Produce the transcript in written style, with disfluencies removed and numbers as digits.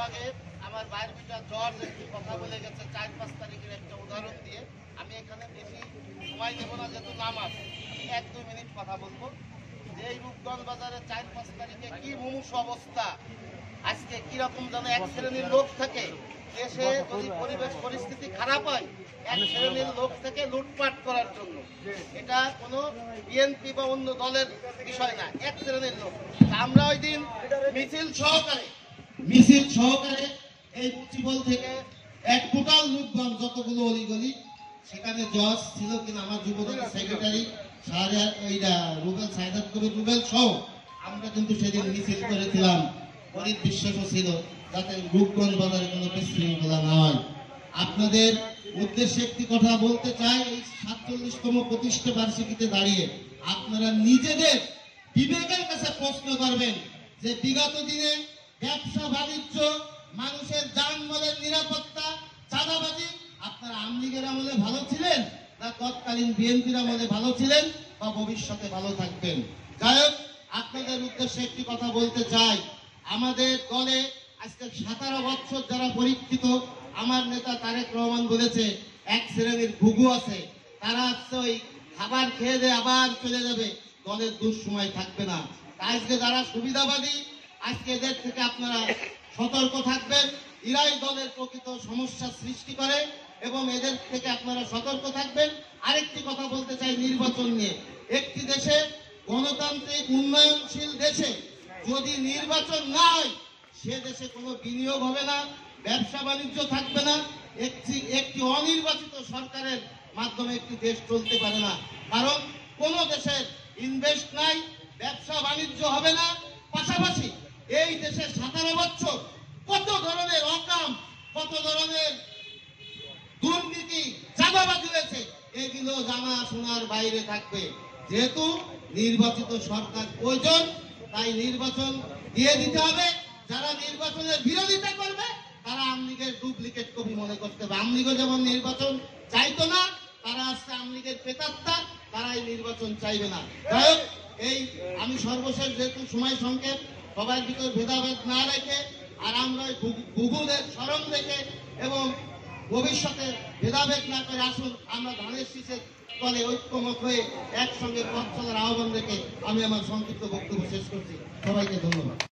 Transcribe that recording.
আগে আমার ভাইয়ের পিতা জর্জ একটি কথা বলে গেছে 4-5 তারিখের একটা উদাহরণ দিয়ে। আমি এখানে বেশি সময় দেবো না, যেহেতু নামাজ, আমি 1-2 মিনিট কথা বলবো যে এই রূপগঞ্জ বাজারে 4-5 তারিখে কি মুমূর্ষু অবস্থা, আজকে কিরকম যেন এক শ্রেণীর লোক থাকে দেশে যদি পরিবেশ পরিস্থিতি খারাপ হয় এক শ্রেণীর লোক থেকে লুটপাট করার জন্য। এটা কোনো বিএনপি বা অন্য দলের বিষয় না, এক শ্রেণীর লোক। আমরা ওই দিন মিছিল সহকারে এই মুচিবল থেকে এক টোটাল রূপগঞ্জ যতগুলো অলিগলি, সেখানে জজ ছিল কিনা আমার যুবদলের সেক্রেটারি রুবেল সাইদাত কবির রুবেল সহ আমরা কিন্তু সেদিন মিছিল করেছিলাম। ফরিদ বিশ্বাসও ছিল, যাতে রূপগঞ্জ বাজারে কোনো বিশৃঙ্খলা না হয়। আপনাদের উদ্দেশ্যে একটি কথা বলতে চাই, এই 47তম প্রতিষ্ঠা বার্ষিকীতে দাঁড়িয়ে আপনারা নিজেদের বিবেকের কাছে প্রশ্ন করবেন যে বিগত দিনে ব্যবসা বাণিজ্য, মানুষের যানবাহনের নিরাপত্তা, চাঁদাবাজি আপনারা আওয়ামী লীগের আমলে ভালো ছিলেন না তৎকালীন বিএনপির আমলে ভালো ছিলেন বা ভবিষ্যতে ভালো থাকবেন? যাই হোক, আপনাদের উদ্দেশ্যে একটি কথা বলতে চাই। আমাদের দলে আজকে 17 বছর যারা পরীক্ষিত, আমার নেতা তারেক রহমান বলেছে এক শ্রেণীর ঘুঘু আছে, তারা আজকে ওই খাবার খেয়ে দিয়ে আবার চলে যাবে, দলের দুঃসময় থাকবে না। আজকে যারা সুবিধাবাদী, আজকে এদের থেকে আপনারা সতর্ক থাকবেন। এরাই দলের প্রকৃত সমস্যা সৃষ্টি করে এবং এদের থেকে আপনারা সতর্ক থাকবেন। আরেকটি কথা বলতে চাই নির্বাচন নিয়ে। একটি দেশে, গণতান্ত্রিক উন্নয়নশীল দেশে যদি নির্বাচন না হয় সে দেশে কোনো বিনিয়োগ হবে না, ব্যবসা বাণিজ্য থাকবে না। একটি অনির্বাচিত সরকারের মাধ্যমে একটি দেশ চলতে পারে না, কারণ কোন দেশের ইনভেস্ট নাই, ব্যবসা বাণিজ্য হবে না। পাশাপাশি এই দেশে 17 বছর কত ধরনের অকাম, কত ধরনের দুর্নীতি, চাঁদাবাজি হয়েছে, এগুলো জানা শোনার বাইরে থাকবে। যেহেতু নির্বাচিত সরকার প্রয়োজন, তাই নির্বাচন দিয়ে দিতে হবে। যারা নির্বাচনের বিরোধিতা করবে তারা আওয়ামী লীগের ডুপ্লিকেট কপি মনে করতে হবে। আওয়ামী লীগও যেমন নির্বাচন চাইতো না, তারা আসছে আওয়ামী লীগের প্রেতাত্মা, তারাই নির্বাচন চাইবে না। যাই হোক, এই আমি সর্বশেষ, যেহেতু সময় সংক্ষেপ, সবার ভিতর ভেদাভেদ না রেখে আর আমরা ঘুঘুদের স্মরণ রেখে এবং ভবিষ্যতে ভেদাভেদ না করে আসুন আমরা ধানের শীষের দলে ঐক্যমত হয়ে একসঙ্গে পথ চলার আহ্বান রেখে আমি আমার সংক্ষিপ্ত বক্তব্য শেষ করছি। সবাইকে ধন্যবাদ।